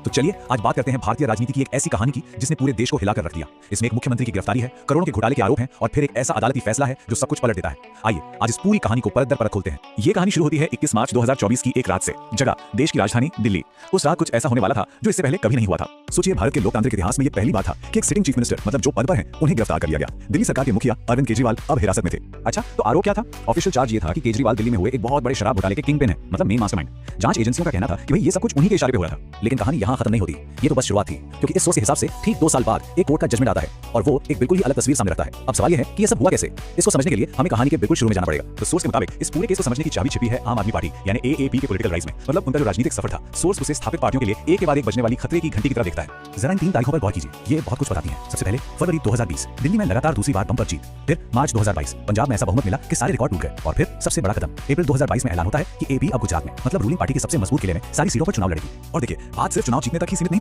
तो चलिए आज बात करते हैं भारतीय राजनीति की एक ऐसी कहानी की जिसने पूरे देश को हिलाकर रख दिया। इसमें एक मुख्यमंत्री की गिरफ्तारी है, करोड़ों के घोटाले के आरोप हैं और फिर एक ऐसा अदालती फैसला है जो सब कुछ पलट देता है। आइए आज इस पूरी कहानी को परत दर परत खोलते हैं। ये कहानी शुरू होती है 21 मार्च 2024 की एक रात से। जगह देश की राजधानी दिल्ली। उस रात कुछ ऐसा होने वाला था जो इससे पहले कभी नहीं हुआ था। सोचिए, भारत के लोकतांत्रिक इतिहास में ये पहली बार था कि एक सिटिंग चीफ मिनिस्टर मतलब जो पद पर हैं उन्हें गिरफ्तार कर लिया गया। दिल्ली सरकार के मुखिया अरविंद केजरीवाल अब हिरासत में थे। अच्छा, तो आरोप क्या था? ऑफिशियल चार्ज ये था कि केजरीवाल दिल्ली में हुए एक बहुत बड़े शराब घोटाले के किंग पिन है, मतलब मेन मास्टरमाइंड। जांच एजेंसियों का कहना था कि भाई ये सब कुछ उन्हीं के इशारे पे हो रहा था। लेकिन कहानी यहाँ खत्म नहीं होती, ये तो बस शुरुआत थी। क्योंकि इस सोच के हिसाब से ठीक 2 साल बाद एक कोर्ट का जजमेंट आता है और वो एक बिल्कुल ही अलग तस्वीर सामने रखता है। अब सवाल ये है कि ये सब हुआ कैसे। इसको समझने के लिए हमें कहानी के बिल्कुल शुरू में जाना पड़ेगा। तो सोर्स के मुताबिक इस पूरे केस को समझने की चाबी छिपी है आम आदमी पार्टी यानी एएपी के पॉलिटिकल राइज में। मतलब उनका जो राजनीतिक सफर था। सोर्स उसे स्थापित पार्टियों के लिए एक के बाद एक बजने वाली खतरे की घंटी की तरह देखता है। जरा इन 3 तारीखों पर गौर कीजिए, ये बहुत कुछ बताती हैं। सबसे पहले फरवरी 2020 दिल्ली में लगातार दूसरी बार बम्पर जीत। फिर मार्च 2022 पंजाब में ऐसा बहुमत मिला कि सारे रिकॉर्ड टूट गए। और फिर सबसे बड़ा कदम अप्रैल 2022 में ऐलान होता है कि एपी अब गुजरात में मतलब रूलिंग पार्टी के सबसे मजबूत किले में सारी सीटों पर चुनाव लड़ेगी। और देखिए, बात सिर्फ चुनाव जीतने तक ही सीमित नहीं।